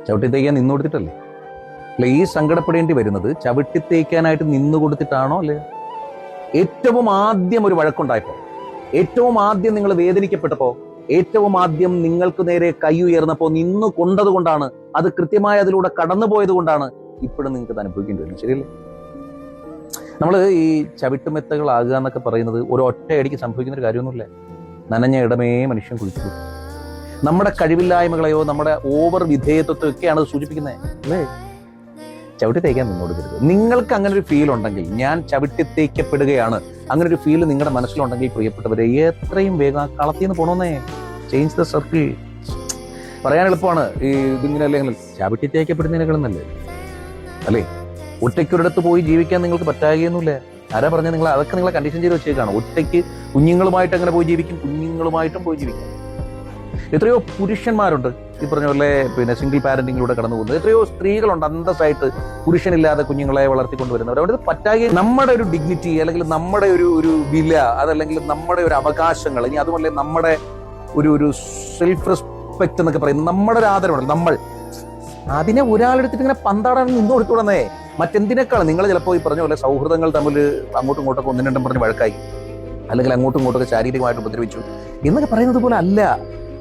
ചവിട്ടിത്തേക്കാൻ നിന്ന് കൊടുത്തിട്ടല്ലേ? അല്ല, ഈ സങ്കടപ്പെടേണ്ടി വരുന്നത് ചവിട്ടിത്തേക്കാനായിട്ട് നിന്ന് കൊടുത്തിട്ടാണോ അല്ലേ? ഏറ്റവും ആദ്യം ഒരു വഴക്കുണ്ടായപ്പോ, ഏറ്റവും ആദ്യം നിങ്ങൾ വേദനിക്കപ്പെട്ടപ്പോ, ഏറ്റവും ആദ്യം നിങ്ങൾക്ക് നേരെ കൈ ഉയർന്നപ്പോ നിന്ന് കൊണ്ടത് കൊണ്ടാണ്, അത് കൃത്യമായി അതിലൂടെ കടന്നുപോയത് കൊണ്ടാണ് ഇപ്പോഴും നിങ്ങൾക്ക് അത് അനുഭവിക്കേണ്ടി വരുന്നത്. ശരിയല്ലേ? നമ്മൾ ഈ ചവിട്ടുമെത്തകളാകുക എന്നൊക്കെ പറയുന്നത് ഒരു ഒറ്റയടിക്ക് സംഭവിക്കുന്ന ഒരു കാര്യമൊന്നുമില്ല. നനഞ്ഞ ഇടമേ മനുഷ്യൻ കുളിച്ചു. നമ്മുടെ കഴിവില്ലായ്മകളെയോ നമ്മുടെ ഓവർ വിധേയത്വത്തെ ഒക്കെയാണ് അത് സൂചിപ്പിക്കുന്നത് അല്ലേ? ചവിട്ടി തേക്കാൻ നിന്നോടുക്കരുത്. നിങ്ങൾക്ക് അങ്ങനെ ഒരു ഫീൽ ഉണ്ടെങ്കിൽ, ഞാൻ ചവിട്ടി തേക്കപ്പെടുകയാണ്, അങ്ങനെ ഒരു ഫീൽ നിങ്ങളുടെ മനസ്സിലുണ്ടെങ്കിൽ പ്രിയപ്പെട്ടവരെ, എത്രയും വേഗം കളത്തിൽ നിന്ന് പോകണമെന്നേ. Change the circle. പറയാൻ എളുപ്പമാണ്, ഈ ഇതിങ്ങനെ അല്ലെങ്കിൽ ചവിട്ടി തേക്കപ്പെടുന്നതിനേക്കാളും നല്ലത് അല്ലേ? ഒറ്റയ്ക്കൊരിടത്ത് പോയി ജീവിക്കാൻ നിങ്ങൾക്ക് പറ്റാകുകയൊന്നുമില്ല. ആരാ പറഞ്ഞാൽ നിങ്ങൾ അതൊക്കെ നിങ്ങളെ കണ്ടീഷൻ ചെയ്ത് വെച്ചേക്കാണ്. ഒറ്റയ്ക്ക് കുഞ്ഞുങ്ങളുമായിട്ട് അങ്ങനെ പോയി ജീവിക്കും, കുഞ്ഞുങ്ങളുമായിട്ടും പോയി ജീവിക്കാം. എത്രയോ പുരുഷന്മാരുണ്ട് ഈ പറഞ്ഞ പോലെ സിംഗിൾ പാരന്റിങ്ങിലൂടെ കടന്നു പോകുന്നത്. എത്രയോ സ്ത്രീകളുണ്ട് അന്തസ്സായിട്ട് പുരുഷനില്ലാതെ കുഞ്ഞുങ്ങളെ വളർത്തിക്കൊണ്ടുവരുന്നവർ. അവിടെ പറ്റാകെ നമ്മുടെ ഒരു ഡിഗ്നിറ്റി, അല്ലെങ്കിൽ നമ്മുടെ ഒരു വില, അതല്ലെങ്കിൽ നമ്മുടെ ഒരു അവകാശങ്ങൾ, ഇനി അതുപോലെ നമ്മുടെ ഒരു സെൽഫ് റെസ്പെക്ട് എന്നൊക്കെ പറയുന്നത്, നമ്മുടെ ഒരു ആദരവുണ്ട്. നമ്മൾ അതിനെ ഒരാളെടുത്തിട്ട് ഇങ്ങനെ പന്താടാൻ നിന്ന് കൊടുത്തുടന്നേ. മറ്റെന്തിനേക്കാളും നിങ്ങൾ ചിലപ്പോൾ ഈ പറഞ്ഞ പോലെ സൗഹൃദങ്ങൾ തമ്മിൽ അങ്ങോട്ടും ഇങ്ങോട്ടൊക്കെ ഒന്നും രണ്ടും പറഞ്ഞ് വഴക്കായി, അല്ലെങ്കിൽ അങ്ങോട്ടും ഇങ്ങോട്ടൊക്കെ ശാരീരികമായിട്ട് ഉപദ്രവിച്ചു എന്നൊക്കെ പറയുന്നത് പോലെ അല്ല.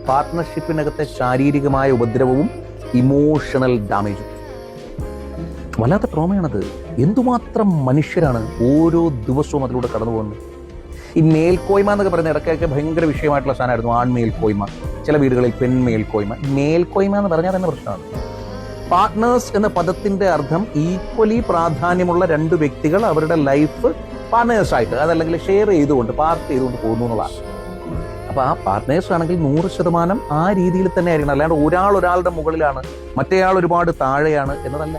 പാർട്ട്ണർഷിപ്പിനകത്തെ ശാരീരികമായ ഉപദ്രവവും ഇമോഷണൽ ഡാമേജും വല്ലാത്ത ട്രോമയാണത്. എന്തുമാത്രം മനുഷ്യരാണ് ഓരോ ദിവസവും അതിലൂടെ കടന്നു പോകുന്നത്. ഈ മേൽക്കോയ്മ എന്നൊക്കെ പറയുന്ന ഇടയ്ക്കൊക്കെ ഭയങ്കര വിഷയമായിട്ടുള്ള സാധനമായിരുന്നു. ആൺമേൽക്കോയ്മ, ചില വീടുകളിൽ പെൺമേൽക്കോയ്മ. മേൽക്കോയ്മ എന്ന് പറഞ്ഞാൽ തന്നെ പ്രശ്നമാണ്. പാർട്ട്നേഴ്സ് എന്ന പദത്തിന്റെ അർത്ഥം ഈക്വലി പ്രാധാന്യമുള്ള രണ്ട് വ്യക്തികൾ അവരുടെ ലൈഫ് പാർട്ട്നേഴ്സായിട്ട്, അതല്ലെങ്കിൽ ഷെയർ ചെയ്തുകൊണ്ട്, പാർട്ട് ചെയ്തുകൊണ്ട് പോകുന്നു എന്നുള്ളതാണ്. അപ്പൊ ആ പാർട്ട്നേഴ്സ് ആണെങ്കിൽ 100% ആ രീതിയിൽ തന്നെ ആയിരിക്കണം. അല്ലാണ്ട് ഒരാളുടെ മുകളിലാണ്, മറ്റേയാൾ ഒരുപാട് താഴെയാണ് എന്നതല്ല.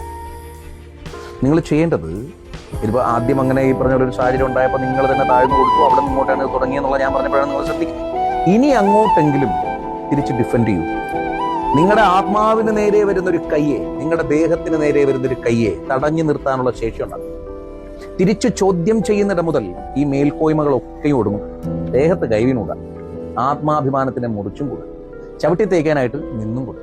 നിങ്ങൾ ചെയ്യേണ്ടത്, ഇതിപ്പോൾ ആദ്യം അങ്ങനെ ഈ പറഞ്ഞ ഒരു സാഹചര്യം ഉണ്ടായപ്പോൾ നിങ്ങൾ തന്നെ താഴ്ന്നു കൊടുത്തു, അവിടെ നിന്ന് ഇങ്ങോട്ടാണ് തുടങ്ങിയെന്നുള്ള ഞാൻ പറഞ്ഞപ്പോഴാണ് നിങ്ങൾ ശ്രദ്ധിക്കുക. ഇനി അങ്ങോട്ടെങ്കിലും തിരിച്ച് ഡിഫെൻഡ് ചെയ്യൂ. നിങ്ങളുടെ ആത്മാവിന് നേരെ വരുന്നൊരു കയ്യെ, നിങ്ങളുടെ ദേഹത്തിന് നേരെ വരുന്നൊരു കയ്യെ തടഞ്ഞു നിർത്താനുള്ള ശേഷി ഉണ്ടാകും. തിരിച്ചു ചോദ്യം ചെയ്യുന്നിടം മുതൽ ഈ മേൽക്കോയ്മകളൊക്കെയും ഒടുങ്ങും. ദേഹത്ത് കൈവിനൂടാ, ആത്മാഭിമാനത്തിനെ മുറിച്ചും കൂടാ, ചവിട്ടി തേക്കാനായിട്ട് നിന്നും കൂടാ.